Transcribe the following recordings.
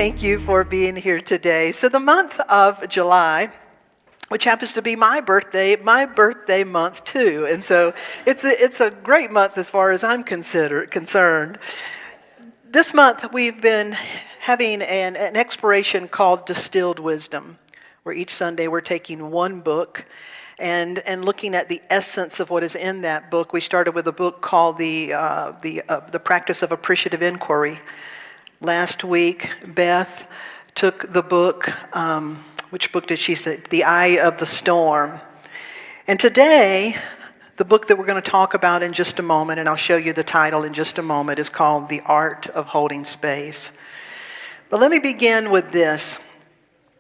Thank you for being here today. So the month of July, which happens to be my birthday month too. And so it's a great month as far as I'm concerned. This month we've been having an exploration called Distilled Wisdom, where each Sunday we're taking one book and looking at the essence of what is in that book. We started with a book called The Practice of Appreciative Inquiry. Last week, Beth took the book, which book did she say? The Eye of the Storm. And today, the book that we're going to talk about in just a moment, and I'll show you the title in just a moment, is called The Art of Holding Space. But let me begin with this.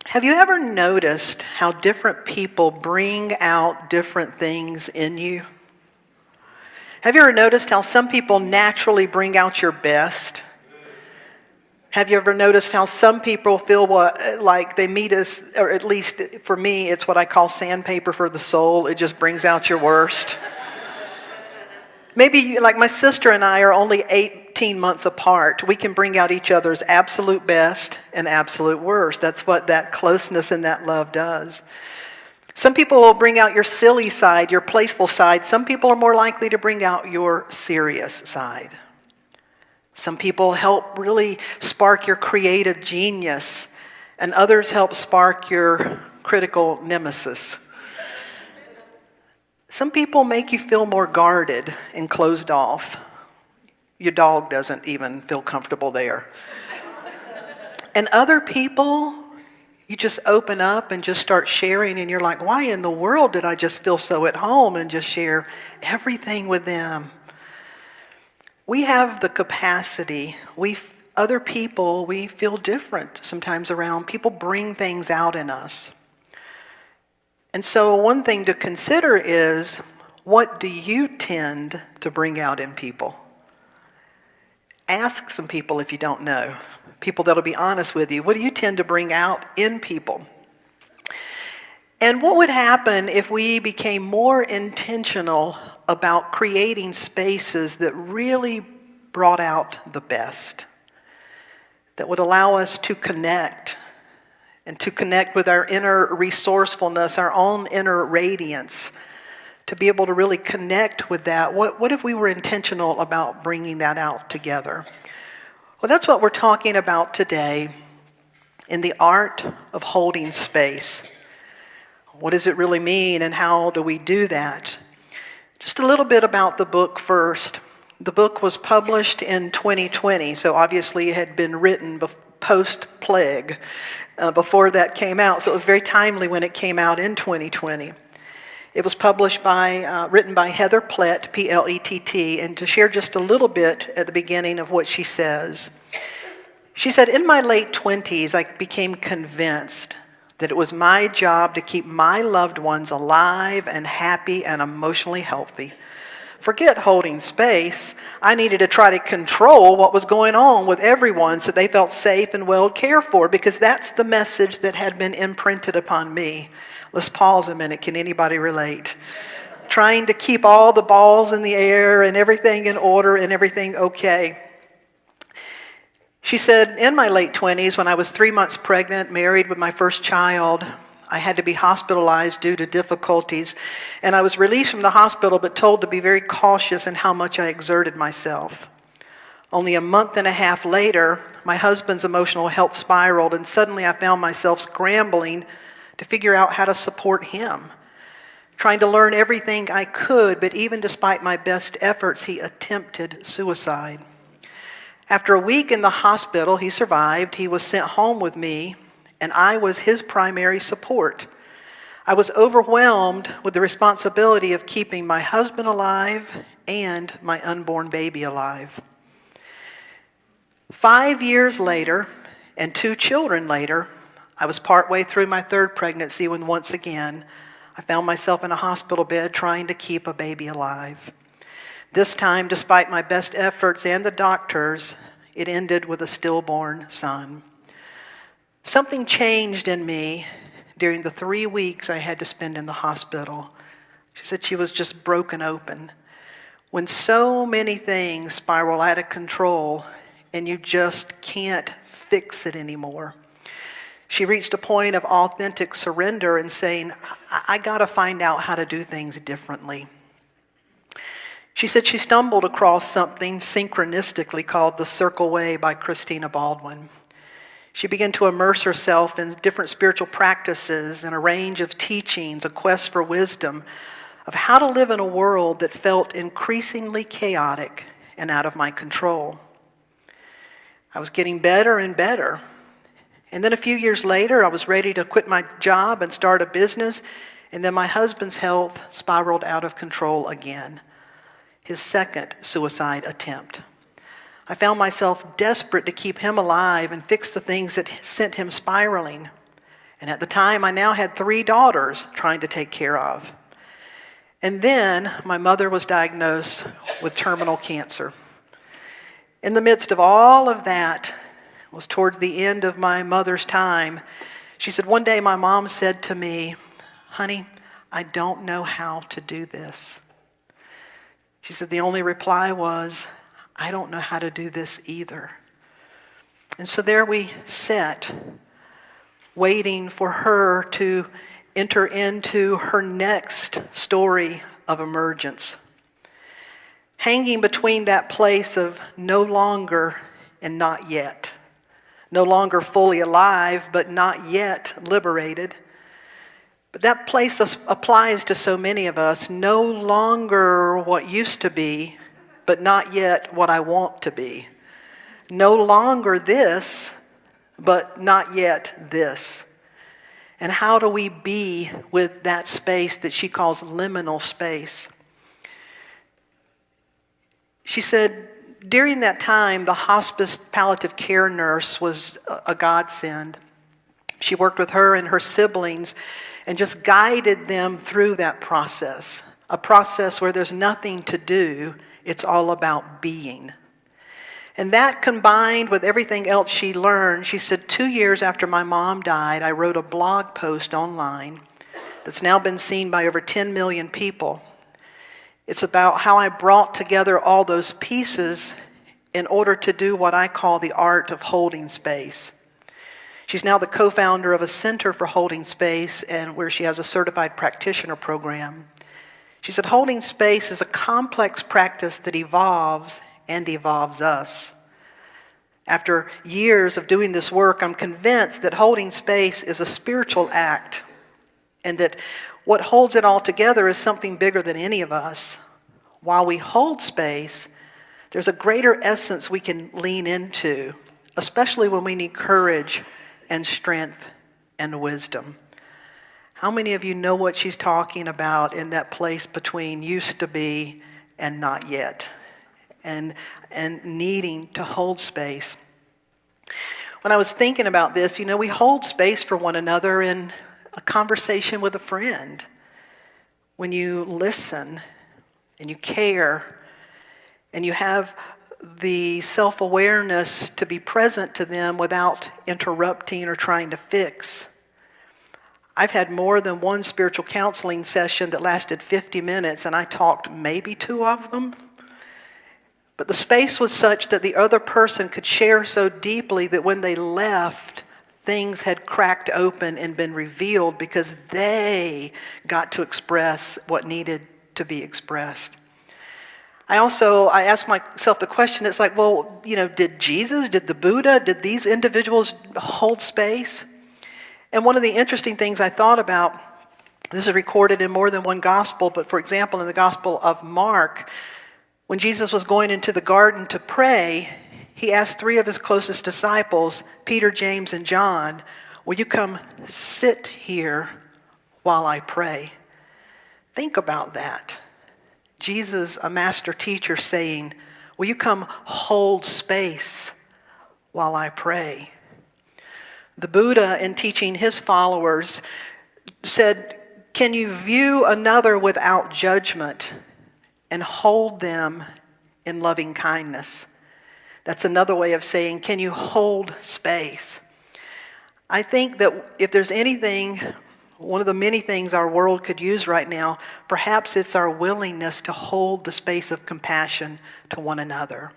Have you ever noticed how different people bring out different things in you? Have you ever noticed how some people naturally bring out your best? Have you ever noticed how some people feel like they meet us, or at least for me, it's what I call sandpaper for the soul. It just brings out your worst. Maybe like my sister and I are only 18 months apart. We can bring out each other's absolute best and absolute worst. That's what that closeness and that love does. Some people will bring out your silly side, your playful side. Some people are more likely to bring out your serious side. Some people help really spark your creative genius, and others help spark your critical nemesis. Some people make you feel more guarded and closed off. Your dog doesn't even feel comfortable there. And other people, you just open up and just start sharing, and you're like, why in the world did I just feel so at home and just share everything with them? We have the capacity. Other people, we feel different sometimes around. People bring things out in us. And so one thing to consider is, what do you tend to bring out in people? Ask some people if you don't know. People that'll be honest with you. What do you tend to bring out in people? And what would happen if we became more intentional about creating spaces that really brought out the best, that would allow us to connect, and to connect with our inner resourcefulness, our own inner radiance, to be able to really connect with that? What if we were intentional about bringing that out together? Well, that's what we're talking about today in the art of holding space. What does it really mean, and how do we do that? Just a little bit about the book first. The book was published in 2020, so obviously it had been written post-plague, before that came out, so it was very timely when it came out in 2020. It was written by Heather Plett, P-L-E-T-T, and to share just a little bit at the beginning of what she says. She said, in my late 20s, I became convinced that it was my job to keep my loved ones alive and happy and emotionally healthy. Forget holding space. I needed to try to control what was going on with everyone so they felt safe and well cared for, because that's the message that had been imprinted upon me. Let's pause a minute. Can anybody relate? Trying to keep all the balls in the air and everything in order and everything okay. She said, in my late 20s, when I was 3 months pregnant, married with my first child, I had to be hospitalized due to difficulties, and I was released from the hospital but told to be very cautious in how much I exerted myself. Only a month and a half later, my husband's emotional health spiraled, and suddenly I found myself scrambling to figure out how to support him, trying to learn everything I could, but even despite my best efforts, he attempted suicide. After a week in the hospital, he survived. He was sent home with me, and I was his primary support. I was overwhelmed with the responsibility of keeping my husband alive and my unborn baby alive. 5 years later, and 2 children later, I was partway through my 3rd pregnancy when once again, I found myself in a hospital bed trying to keep a baby alive. This time, despite my best efforts and the doctors, it ended with a stillborn son. Something changed in me during the 3 weeks I had to spend in the hospital. She said she was just broken open. When so many things spiral out of control, and you just can't fix it anymore. She reached a point of authentic surrender and saying, I got to find out how to do things differently. She said she stumbled across something synchronistically called The Circle Way by Christina Baldwin. She began to immerse herself in different spiritual practices and a range of teachings, a quest for wisdom of how to live in a world that felt increasingly chaotic and out of my control. I was getting better and better. And then a few years later, I was ready to quit my job and start a business, and then my husband's health spiraled out of control again. His second suicide attempt. I found myself desperate to keep him alive and fix the things that sent him spiraling. And at the time, I now had 3 daughters trying to take care of. And then my mother was diagnosed with terminal cancer. In the midst of all of that, it was towards the end of my mother's time, she said, one day my mom said to me, honey, I don't know how to do this. She said, the only reply was, I don't know how to do this either. And so there we sat, waiting for her to enter into her next story of emergence. Hanging between that place of no longer and not yet. No longer fully alive, but not yet liberated. But that place applies to so many of us. No longer what used to be, but not yet what I want to be. No longer this, but not yet this. And how do we be with that space that she calls liminal space? She said, during that time, the hospice palliative care nurse was a godsend. She worked with her and her siblings and just guided them through that process, a process where there's nothing to do, it's all about being. And that combined with everything else she learned, she said 2 years after my mom died, I wrote a blog post online that's now been seen by over 10 million people. It's about how I brought together all those pieces in order to do what I call the art of holding space. She's now the co-founder of a center for holding space and where she has a certified practitioner program. She said, holding space is a complex practice that evolves and evolves us. After years of doing this work, I'm convinced that holding space is a spiritual act and that what holds it all together is something bigger than any of us. While we hold space, there's a greater essence we can lean into, especially when we need courage and strength and wisdom. How many of you know what she's talking about in that place between used to be and not yet, and needing to hold space? When I was thinking about this, we hold space for one another in a conversation with a friend. When you listen and you care and you have the self-awareness to be present to them without interrupting or trying to fix. I've had more than one spiritual counseling session that lasted 50 minutes, and I talked maybe 2 of them. But the space was such that the other person could share so deeply that when they left, things had cracked open and been revealed because they got to express what needed to be expressed. I asked myself the question, it's like, well, did Jesus, did the Buddha, did these individuals hold space? And one of the interesting things I thought about, this is recorded in more than one gospel, but for example, in the Gospel of Mark, when Jesus was going into the garden to pray, he asked 3 of his closest disciples, Peter, James, and John, will you come sit here while I pray? Think about that. Jesus, a master teacher, saying, will you come hold space while I pray? The Buddha, in teaching his followers, said, can you view another without judgment and hold them in loving kindness? That's another way of saying, can you hold space? I think that if there's anything, one of the many things our world could use right now, perhaps it's our willingness to hold the space of compassion to one another.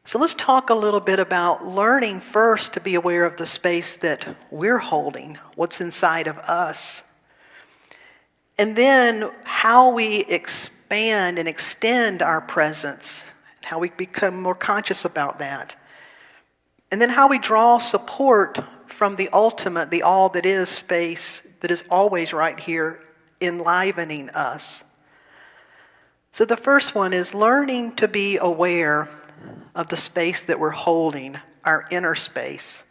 So let's talk a little bit about learning first to be aware of the space that we're holding, what's inside of us. And then how we expand and extend our presence, how we become more conscious about that. And then how we draw support from the ultimate, the all that is space that is always right here, enlivening us. So the first one is learning to be aware of the space that we're holding, our inner space.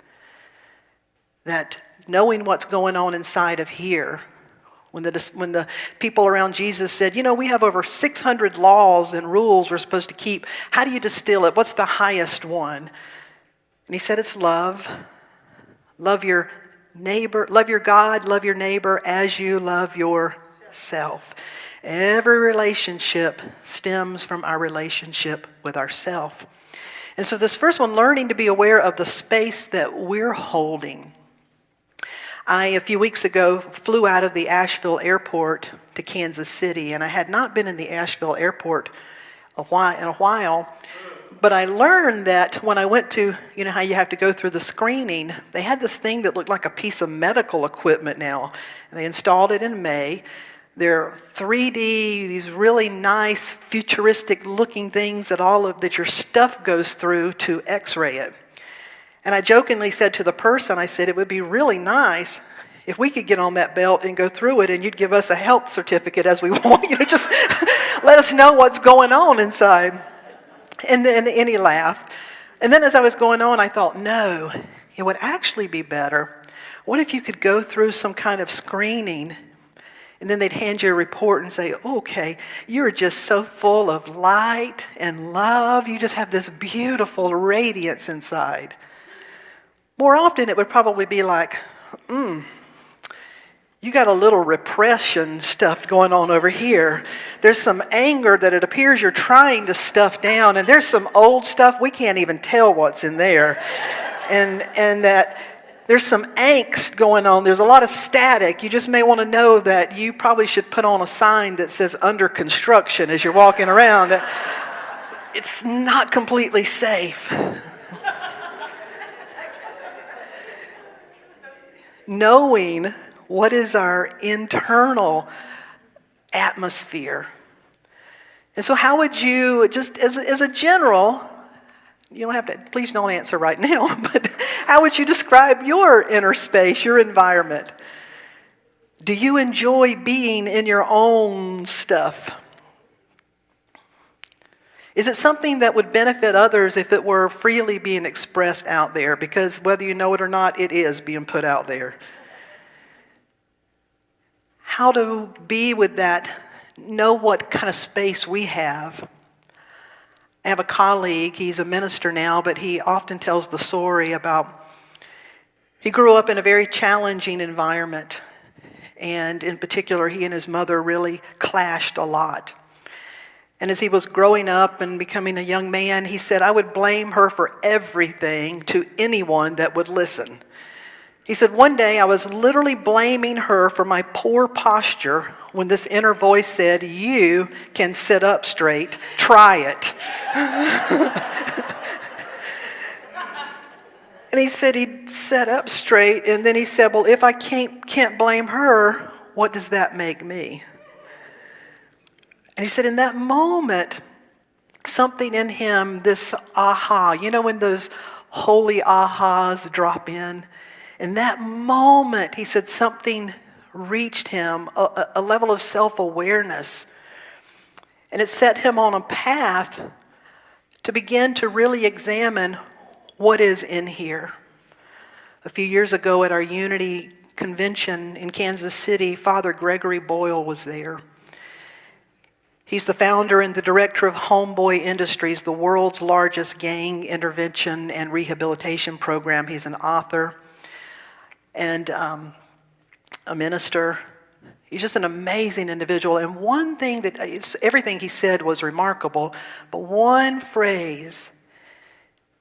That knowing what's going on inside of here. When the people around Jesus said, we have over 600 laws and rules we're supposed to keep. How do you distill it? What's the highest one? And he said it's love. Love your neighbor, love your God, love your neighbor as you love yourself. Every relationship stems from our relationship with ourself. And so this first one, learning to be aware of the space that we're holding. A few weeks ago, flew out of the Asheville airport to Kansas City, and I had not been in the Asheville airport in a while, but I learned that when I went to, how you have to go through the screening, they had this thing that looked like a piece of medical equipment now, and they installed it in May. They're 3D, these really nice, futuristic-looking things that your stuff goes through to X-ray it. And I jokingly said to the person, I said, it would be really nice if we could get on that belt and go through it and you'd give us a health certificate as we want. Just let us know what's going on inside. And then he laughed. And then as I was going on, I thought, no, it would actually be better. What if you could go through some kind of screening and then they'd hand you a report and say, okay, you're just so full of light and love. You just have this beautiful radiance inside. More often, it would probably be like, you got a little repression stuff going on over here. There's some anger that it appears you're trying to stuff down, and there's some old stuff we can't even tell what's in there. And that there's some angst going on. There's a lot of static. You just may want to know that you probably should put on a sign that says under construction as you're walking around. It's not completely safe. Knowing what is our internal atmosphere. And so how would you, just as a general, you don't have to, please don't answer right now, but how would you describe your inner space, your environment? Do you enjoy being in your own stuff? Is it something that would benefit others if it were freely being expressed out there? Because whether you know it or not, it is being put out there. How to be with that, know what kind of space we have. I have a colleague, he's a minister now, but he often tells the story about he grew up in a very challenging environment. And in particular, he and his mother really clashed a lot. And as he was growing up and becoming a young man, he said, I would blame her for everything to anyone that would listen. He said, one day I was literally blaming her for my poor posture when this inner voice said, you can sit up straight, try it. And he said he'd sat up straight, and then he said, well, if I can't blame her, what does that make me? And he said in that moment, something in him, this aha, when those holy ahas drop in? In that moment, he said something reached him, a level of self-awareness. And it set him on a path to begin to really examine what is in here. A few years ago at our Unity convention in Kansas City, Father Gregory Boyle was there. He's the founder and the director of Homeboy Industries, the world's largest gang intervention and rehabilitation program. He's an author and a minister. He's just an amazing individual. And one thing everything he said was remarkable, but one phrase,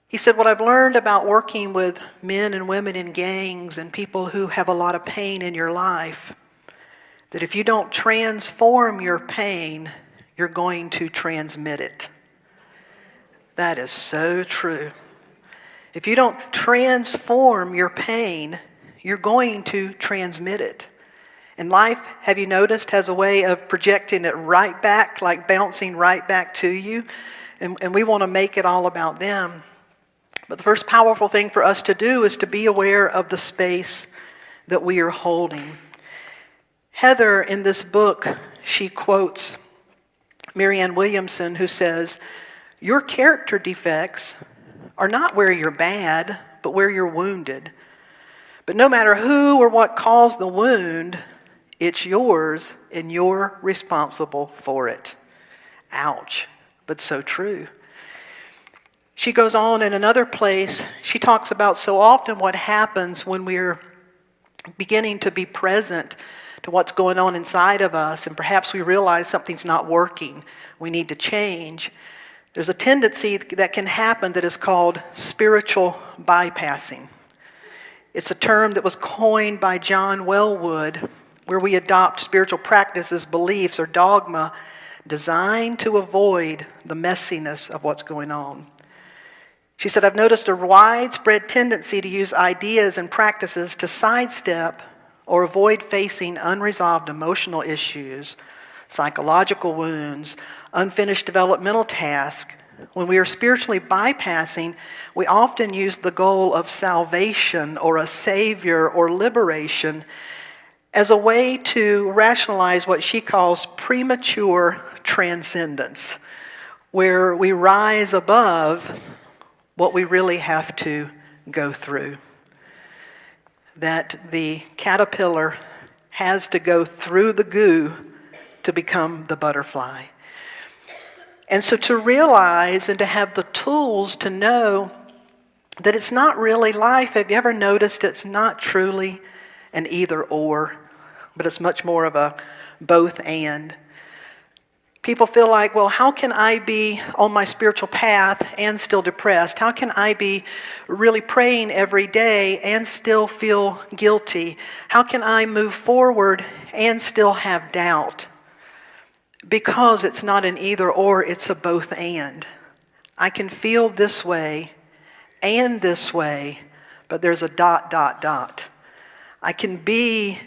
he said, what I've learned about working with men and women in gangs and people who have a lot of pain in your life, that if you don't transform your pain, you're going to transmit it. That is so true. If you don't transform your pain, you're going to transmit it. And life, have you noticed, has a way of projecting it right back, like bouncing right back to you. And we want to make it all about them. But the first powerful thing for us to do is to be aware of the space that we are holding. Heather, in this book, she quotes Marianne Williamson, who says, "Your character defects are not where you're bad, but where you're wounded. But no matter who or what caused the wound, it's yours and you're responsible for it." Ouch, but so true. She goes on in another place, she talks about so often what happens when we're beginning to be present to what's going on inside of us, and perhaps we realize something's not working, we need to change. There's a tendency that can happen that is called spiritual bypassing. It's a term that was coined by John Wellwood, where we adopt spiritual practices, beliefs, or dogma designed to avoid the messiness of what's going on. She said, "I've noticed a widespread tendency to use ideas and practices to sidestep or avoid facing unresolved emotional issues, psychological wounds, unfinished developmental tasks. When we are spiritually bypassing, we often use the goal of salvation or a savior or liberation as a way to rationalize what she calls premature transcendence, where we rise above what we really have to go through. That the caterpillar has to go through the goo to become the butterfly. And so to realize and to have the tools to know that it's not really life. Have you ever noticed it's not truly an either or, but it's much more of a both and. People feel like, well, how can I be on my spiritual path and still depressed? How can I be really praying every day and still feel guilty? How can I move forward and still have doubt? Because it's not an either or, it's a both and. I can feel this way and this way, but there's a ... I can be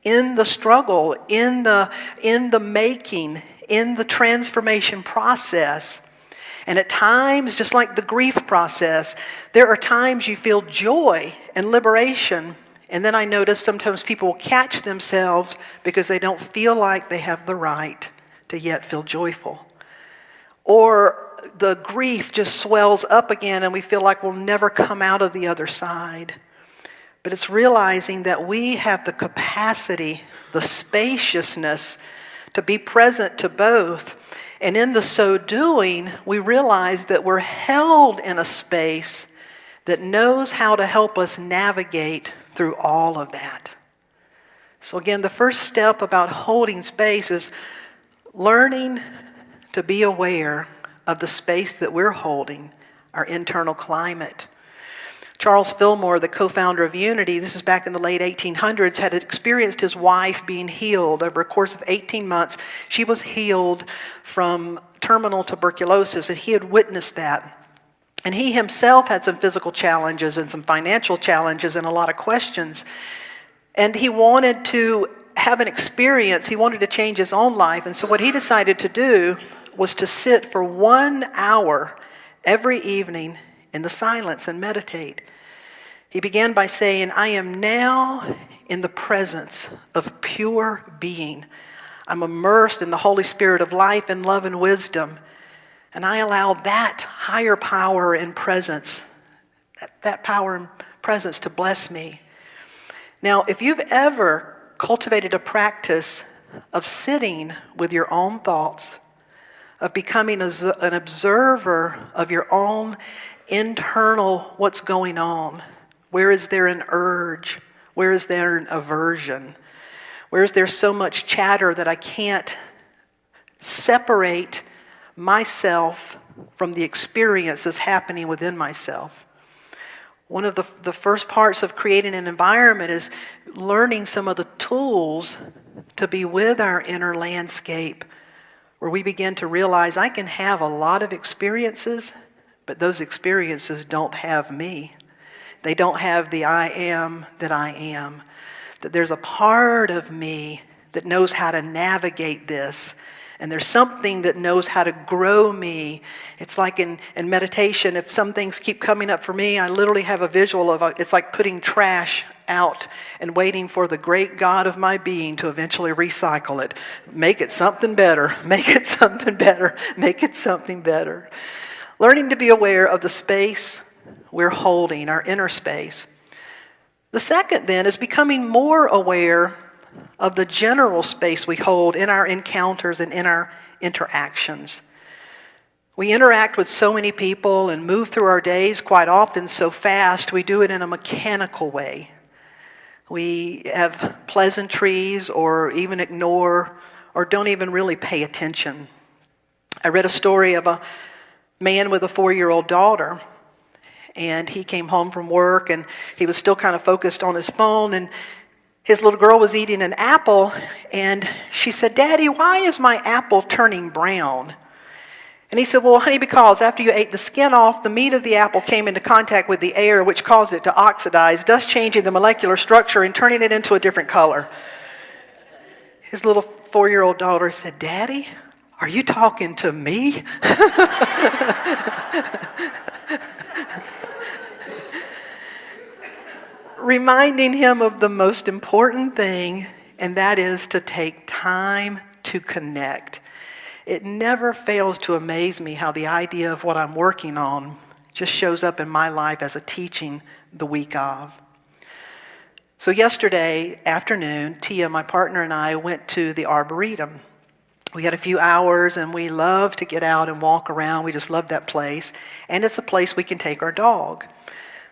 in the struggle, in the making, in the transformation process. And at times, just like the grief process, there are times you feel joy and liberation. And then I notice sometimes people will catch themselves because they don't feel like they have the right to yet feel joyful. Or the grief just swells up again and we feel like we'll never come out of the other side. But it's realizing that we have the capacity, the spaciousness to be present to both. And in the so doing, we realize that we're held in a space that knows how to help us navigate through all of that. So again, the first step about holding space is learning to be aware of the space that we're holding, our internal climate. Charles Fillmore, the co-founder of Unity, this is back in the late 1800s, had experienced his wife being healed. Over a course of 18 months, she was healed from terminal tuberculosis, and he had witnessed that. And he himself had some physical challenges and some financial challenges and a lot of questions. And he wanted to have an experience. He wanted to change his own life. And so what he decided to do was to sit for 1 hour every evening in the silence and meditate. He began by saying, "I am now in the presence of pure being. I'm immersed in the Holy Spirit of life and love and wisdom. And I allow that higher power and presence, that power and presence to bless me." Now, if you've ever cultivated a practice of sitting with your own thoughts, of becoming an observer of your own internal what's going on. Where is there an urge? Where is there an aversion? Where is there so much chatter that I can't separate myself from the experience that's happening within myself? One of the first parts of creating an environment is learning some of the tools to be with our inner landscape, where we begin to realize I can have a lot of experiences but those experiences don't have me. They don't have the I am that I am. That there's a part of me that knows how to navigate this. And there's something that knows how to grow me. It's like in meditation, if some things keep coming up for me, I literally have a visual of it's like putting trash out and waiting for the great God of my being to eventually recycle it. Make it something better. Make it something better. Make it something better. Learning to be aware of the space we're holding, our inner space. The second then is becoming more aware of the general space we hold in our encounters and in our interactions. We interact with so many people and move through our days quite often so fast, we do it in a mechanical way. We have pleasantries or even ignore or don't even really pay attention. I read a story of a man with a 4-year-old daughter, and he came home from work and he was still kind of focused on his phone, and his little girl was eating an apple, and she said, "Daddy, why is my apple turning brown?" And he said, "Well, honey, because after you ate the skin off, the meat of the apple came into contact with the air, which caused it to oxidize, thus changing the molecular structure and turning it into a different color." His little 4-year-old daughter said, "Daddy, are you talking to me?" Reminding him of the most important thing, and that is to take time to connect. It never fails to amaze me how the idea of what I'm working on just shows up in my life as a teaching the week of. So yesterday afternoon, Tia, my partner, and I went to the Arboretum. We had a few hours, and we love to get out and walk around. We just love that place. And it's a place we can take our dog.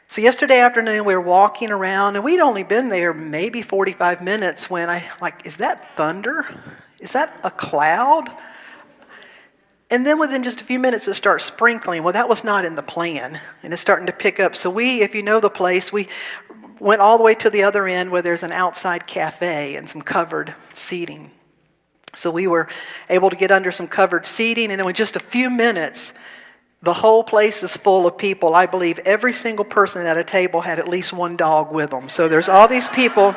So yesterday afternoon, we were walking around, and we'd only been there maybe 45 minutes when is that thunder? Is that a cloud? And then within just a few minutes, it starts sprinkling. Well, that was not in the plan, and it's starting to pick up. So we, if you know the place, we went all the way to the other end where there's an outside cafe and some covered seating. So we were able to get under some covered seating, and then in just a few minutes, the whole place is full of people. I believe every single person at a table had at least one dog with them. So there's all these people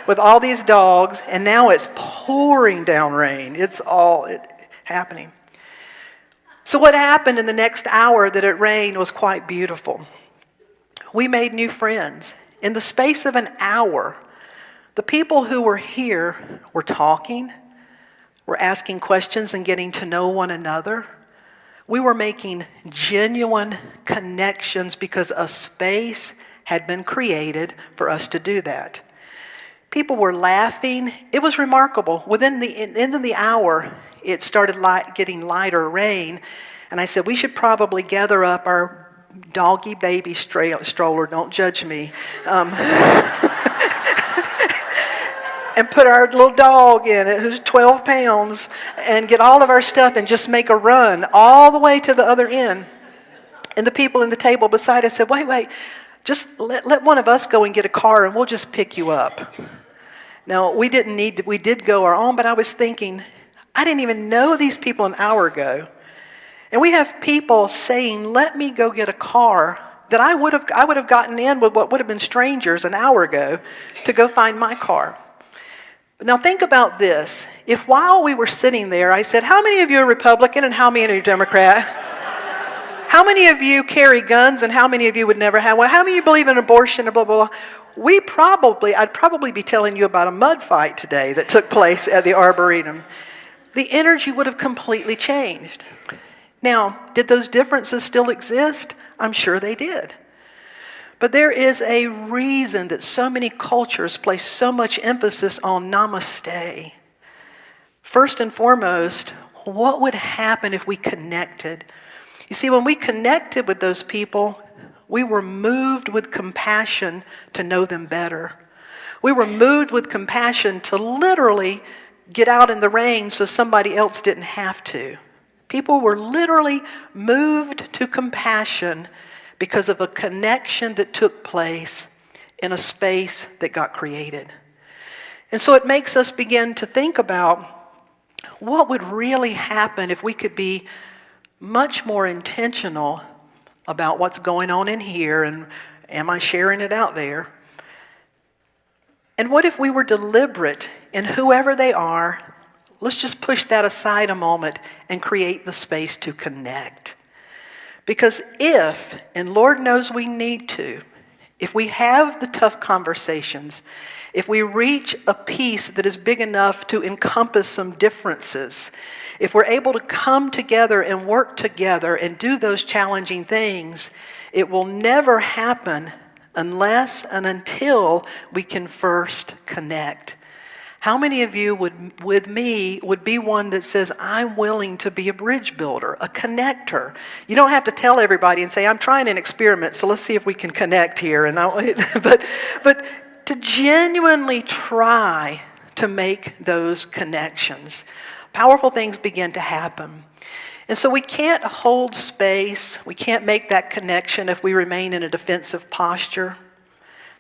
with all these dogs, and now it's pouring down rain. It's all happening. So what happened in the next hour that it rained was quite beautiful. We made new friends. In the space of an hour, the people who were here were talking, were asking questions and getting to know one another. We were making genuine connections because a space had been created for us to do that. People were laughing. It was remarkable. Within the end of the hour, it started getting lighter rain, and I said, we should probably gather up our doggy baby stroller, don't judge me, and put our little dog in it, who's 12 pounds, and get all of our stuff and just make a run all the way to the other end. And the people in the table beside us said, wait, just let one of us go and get a car and we'll just pick you up. Now, we did go our own, but I was thinking, I didn't even know these people an hour ago. And we have people saying, let me go get a car that I would have gotten in with what would have been strangers an hour ago to go find my car. Now think about this. If while we were sitting there, I said, how many of you are Republican and how many are Democrat? How many of you carry guns and how many of you would never have one? How many of you believe in abortion and blah, blah, blah? I'd probably be telling you about a mud fight today that took place at the Arboretum. The energy would have completely changed. Now, did those differences still exist? I'm sure they did. But there is a reason that so many cultures place so much emphasis on namaste. First and foremost, what would happen if we connected? You see, when we connected with those people, we were moved with compassion to know them better. We were moved with compassion to literally get out in the rain so somebody else didn't have to. People were literally moved to compassion because of a connection that took place in a space that got created. And so it makes us begin to think about what would really happen if we could be much more intentional about what's going on in here and am I sharing it out there? And what if we were deliberate in whoever they are? Let's just push that aside a moment and create the space to connect. Because if, and Lord knows we need to, if we have the tough conversations, if we reach a peace that is big enough to encompass some differences, if we're able to come together and work together and do those challenging things, it will never happen unless and until we can first connect. How many of you would be one that says, I'm willing to be a bridge builder, a connector? You don't have to tell everybody and say, I'm trying an experiment, so let's see if we can connect here. But to genuinely try to make those connections, powerful things begin to happen. And so we can't hold space, we can't make that connection if we remain in a defensive posture.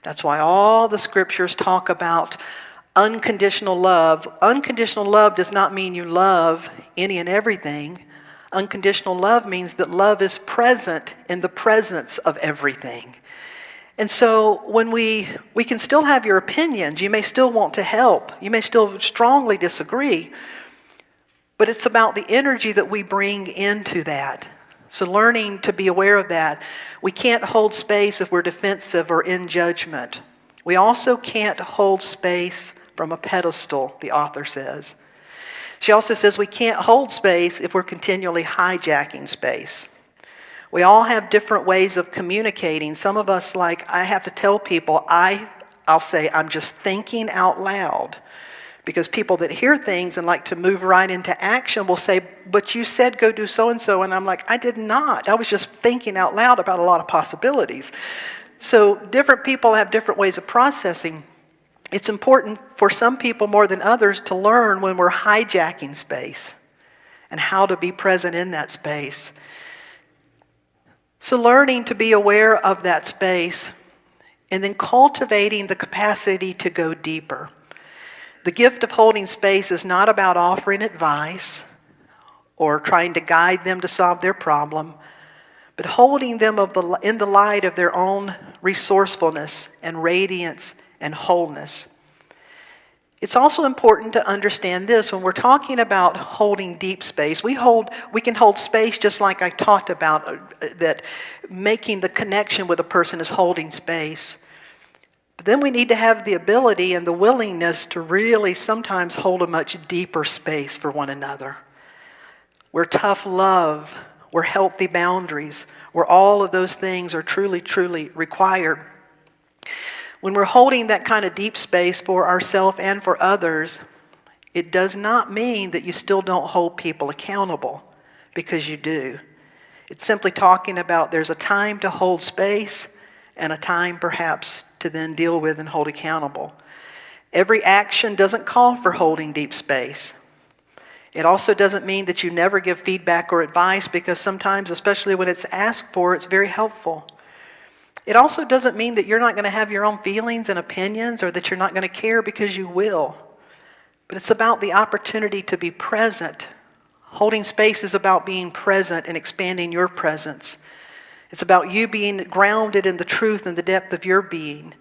That's why all the scriptures talk about unconditional love. Unconditional love does not mean you love any and everything. Unconditional love means that love is present in the presence of everything. And so when we can still have your opinions, you may still want to help, you may still strongly disagree, but it's about the energy that we bring into that. So learning to be aware of that. We can't hold space if we're defensive or in judgment. We also can't hold space from a pedestal, the author says. She also says we can't hold space if we're continually hijacking space. We all have different ways of communicating. Some of us, like, I have to tell people, I'll say, I'm just thinking out loud. Because people that hear things and like to move right into action will say, but you said go do so-and-so. And I'm like, I did not. I was just thinking out loud about a lot of possibilities. So different people have different ways of processing. It's important for some people more than others to learn when we're hijacking space and how to be present in that space. So learning to be aware of that space and then cultivating the capacity to go deeper. The gift of holding space is not about offering advice or trying to guide them to solve their problem, but holding them in the light of their own resourcefulness and radiance and wholeness. It's also important to understand this when we're talking about holding deep space. We can hold space just like I talked about, that making the connection with a person is holding space. But then we need to have the ability and the willingness to really sometimes hold a much deeper space for one another. Where tough love, where healthy boundaries, where all of those things are truly, truly required. When we're holding that kind of deep space for ourselves and for others, it does not mean that you still don't hold people accountable, because you do. It's simply talking about there's a time to hold space and a time perhaps to then deal with and hold accountable. Every action doesn't call for holding deep space. It also doesn't mean that you never give feedback or advice, because sometimes, especially when it's asked for, it's very helpful. It also doesn't mean that you're not going to have your own feelings and opinions, or that you're not going to care, because you will. But it's about the opportunity to be present. Holding space is about being present and expanding your presence. It's about you being grounded in the truth and the depth of your being.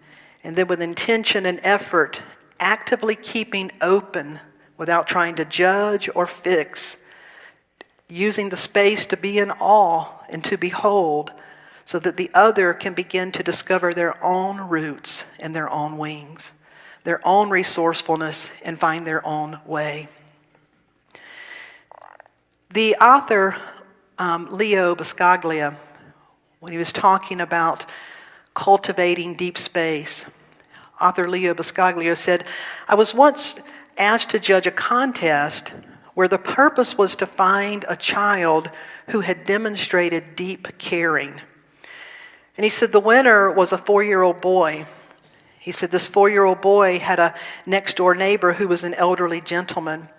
And then with intention and effort, actively keeping open without trying to judge or fix. Using the space to be in awe and to behold, so that the other can begin to discover their own roots and their own wings, their own resourcefulness, and find their own way. The author, Leo Buscaglia, when he was talking about cultivating deep space, author Leo Buscaglia said, I was once asked to judge a contest where the purpose was to find a child who had demonstrated deep caring. And he said the winner was a 4-year-old boy. He said this 4-year-old boy had a next-door neighbor who was an elderly gentleman.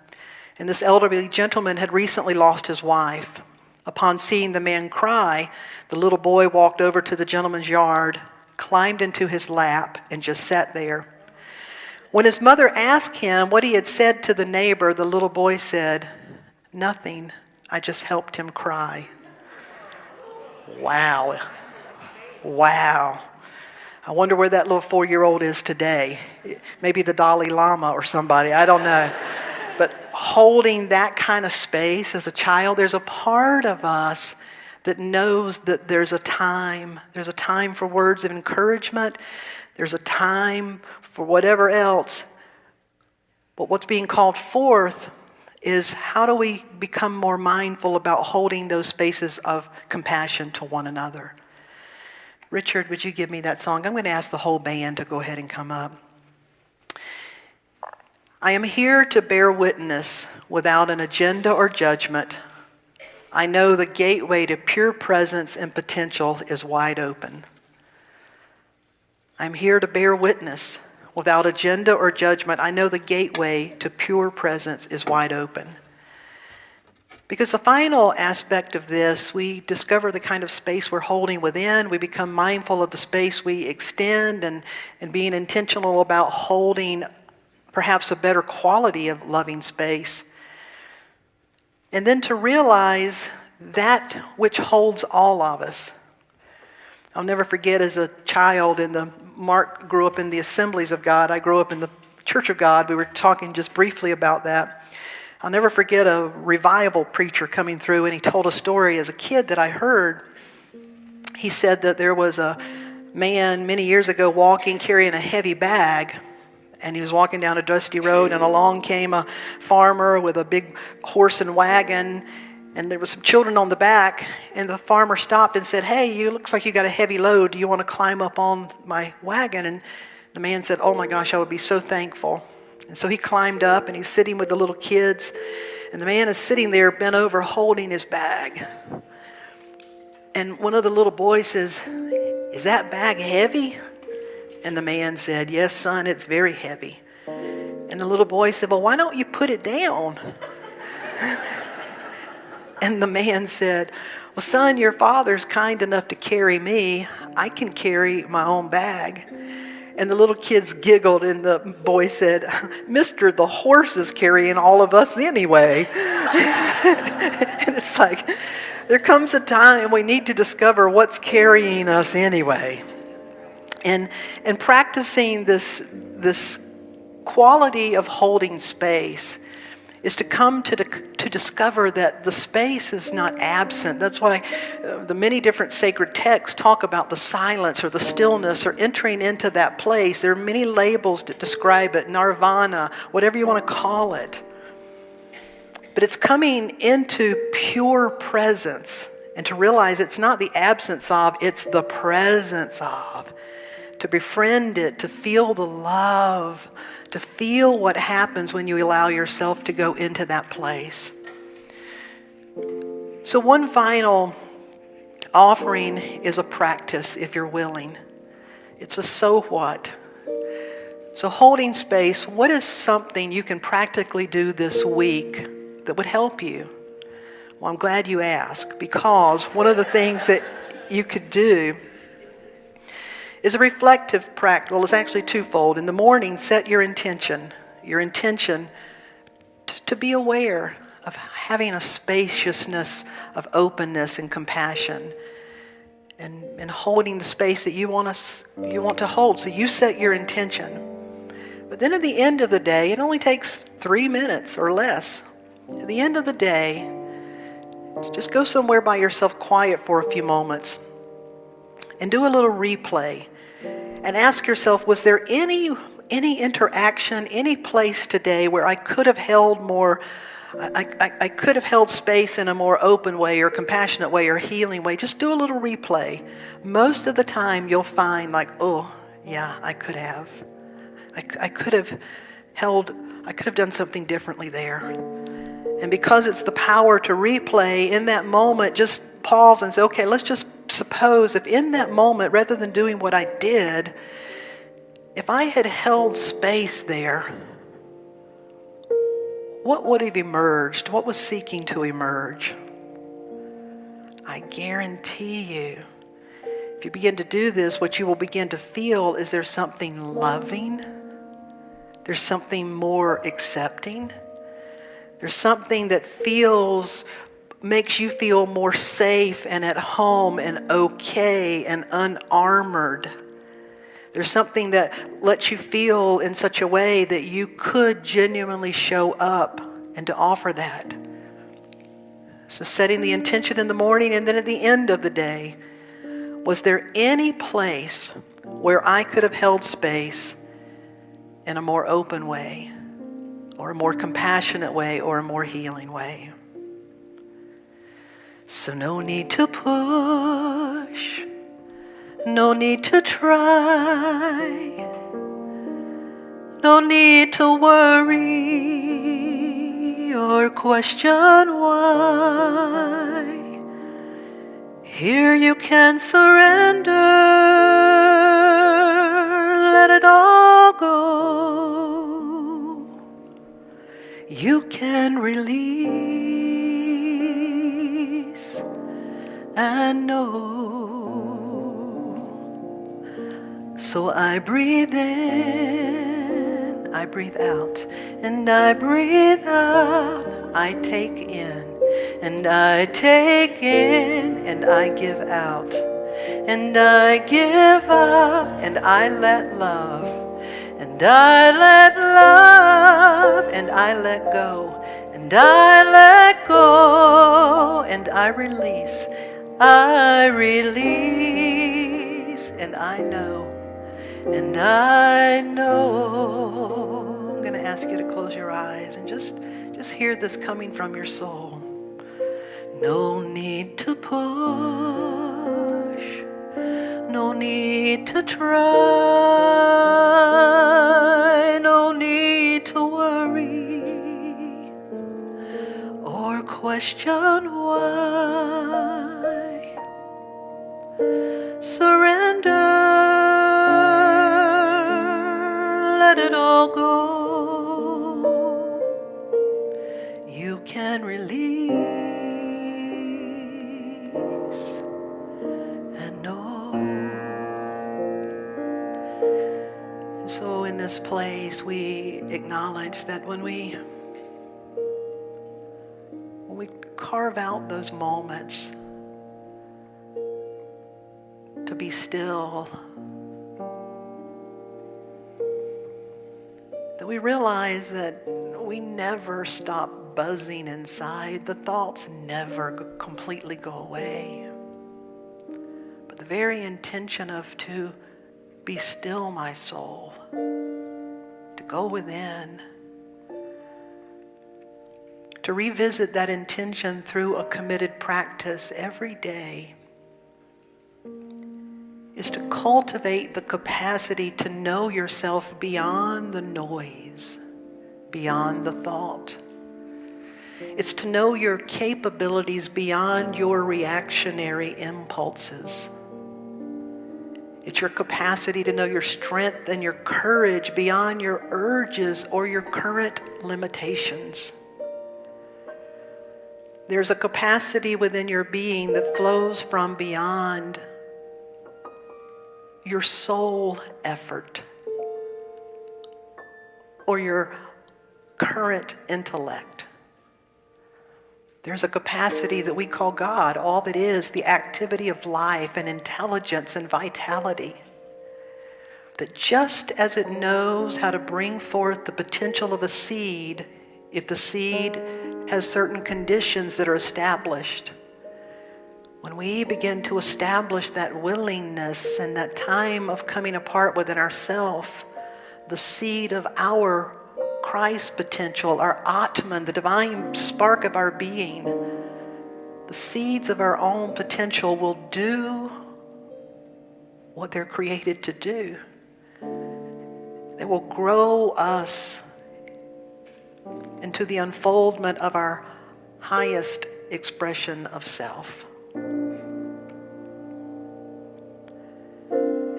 And this elderly gentleman had recently lost his wife. Upon seeing the man cry, the little boy walked over to the gentleman's yard, climbed into his lap, and just sat there. When his mother asked him what he had said to the neighbor, the little boy said, "Nothing. I just helped him cry." Wow. Wow. I wonder where that little 4-year-old is today. Maybe the Dalai Lama or somebody, I don't know. But holding that kind of space as a child, there's a part of us that knows that there's a time for words of encouragement, there's a time for whatever else. But what's being called forth is how do we become more mindful about holding those spaces of compassion to one another? Richard, would you give me that song? I'm going to ask the whole band to go ahead and come up. I am here to bear witness without an agenda or judgment. I know the gateway to pure presence and potential is wide open. I'm here to bear witness without agenda or judgment. I know the gateway to pure presence is wide open. Because the final aspect of this, we discover the kind of space we're holding within. We become mindful of the space we extend and being intentional about holding perhaps a better quality of loving space. And then to realize that which holds all of us. I'll never forget as a child, Mark grew up in the Assemblies of God. I grew up in the Church of God. We were talking just briefly about that. I'll never forget a revival preacher coming through, and he told a story as a kid that I heard. He said that there was a man many years ago walking, carrying a heavy bag, and he was walking down a dusty road, and along came a farmer with a big horse and wagon, and there were some children on the back, and the farmer stopped and said, "Hey, you looks like you got a heavy load. Do you want to climb up on my wagon?" And the man said, "Oh my gosh, I would be so thankful." And so he climbed up, and he's sitting with the little kids, and the man is sitting there bent over holding his bag. And one of the little boys says, "Is that bag heavy?" And the man said, "Yes, son, it's very heavy." And the little boy said, "Well, why don't you put it down?" And the man said, "Well, son, your father's kind enough to carry me. I can carry my own bag." And the little kids giggled, and the boy said, "Mister, the horse is carrying all of us anyway." And it's like, there comes a time we need to discover what's carrying us anyway. And practicing this quality of holding space is to come to discover that the space is not absent. That's why the many different sacred texts talk about the silence or the stillness or entering into that place. There are many labels that describe it, nirvana, whatever you want to call it. But it's coming into pure presence and to realize it's not the absence of, it's the presence of. To befriend it, to feel the love, to feel what happens when you allow yourself to go into that place. So one final offering is a practice, if you're willing. It's a so what. So holding space, what is something you can practically do this week that would help you? Well, I'm glad you asked, because one of the things that you could do is a reflective practice. Well, it's actually twofold. In the morning, set your intention to be aware of having a spaciousness of openness and compassion and holding the space that you want to hold. So you set your intention. But then at the end of the day, it only takes 3 minutes or less. At the end of the day, just go somewhere by yourself quiet for a few moments and do a little replay and ask yourself, was there any interaction, any place today where I could have held more, I could have held space in a more open way or compassionate way or healing way? Just do a little replay. Most of the time you'll find like, oh yeah, I could have. I could have done something differently there. And because it's the power to replay, in that moment, just pause and say, okay, let's just suppose if in that moment, rather than doing what I did, if I had held space there, what would have emerged? What was seeking to emerge? I guarantee you, if you begin to do this, what you will begin to feel is there's something loving, there's something more accepting, there's something that feels makes you feel more safe and at home and okay and unarmored. There's something that lets you feel in such a way that you could genuinely show up and to offer that. So setting the intention in the morning and then at the end of the day, was there any place where I could have held space in a more open way, or a more compassionate way, or a more healing way? So no need to push, no need to try, no need to worry or question why. Here you can surrender, let it all go. You can release and know. So I breathe in, I breathe out, and I breathe out. I take in, and I take in, and I give out, and I give up, and I let love, and I let love, and I let go, and I let go, and I release, and I know, and I know. I'm going to ask you to close your eyes and just hear this coming from your soul. No need to push, no need to try, no need to worry or question why. Surrender, let it all go. You can release and know. And so in this place, we acknowledge that when we carve out those moments to be still, that we realize that we never stop buzzing inside. The thoughts never completely go away. But the very intention of to be still, my soul, to go within, to revisit that intention through a committed practice every day, is to cultivate the capacity to know yourself beyond the noise, beyond the thought. It's to know your capabilities beyond your reactionary impulses. It's your capacity to know your strength and your courage beyond your urges or your current limitations. There's a capacity within your being that flows from beyond your soul effort or your current intellect. There's a capacity that we call God, all that is the activity of life and intelligence and vitality, that just as it knows how to bring forth the potential of a seed, if the seed has certain conditions that are established, when we begin to establish that willingness and that time of coming apart within ourselves, the seed of our Christ potential, our Atman, the divine spark of our being, the seeds of our own potential will do what they're created to do. They will grow us into the unfoldment of our highest expression of self.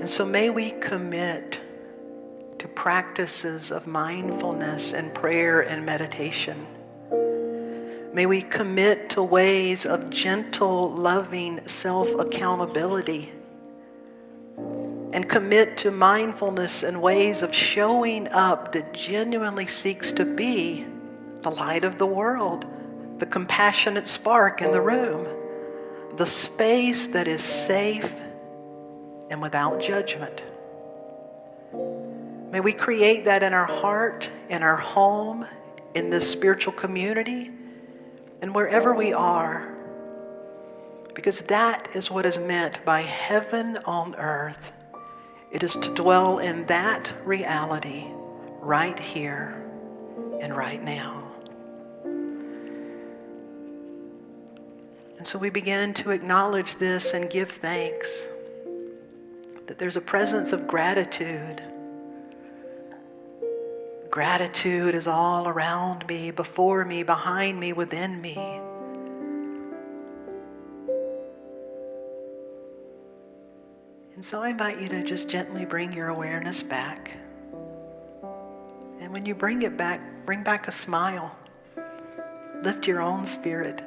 And so may we commit to practices of mindfulness and prayer and meditation. May we commit to ways of gentle, loving self-accountability, and commit to mindfulness and ways of showing up that genuinely seeks to be the light of the world, the compassionate spark in the room, the space that is safe and without judgment. May we create that in our heart, in our home, in this spiritual community, and wherever we are. Because that is what is meant by heaven on earth. It is to dwell in that reality right here and right now. And so we begin to acknowledge this and give thanks that there's a presence of gratitude. Gratitude is all around me, before me, behind me, within me. And so I invite you to just gently bring your awareness back. And when you bring it back, bring back a smile. Lift your own spirit.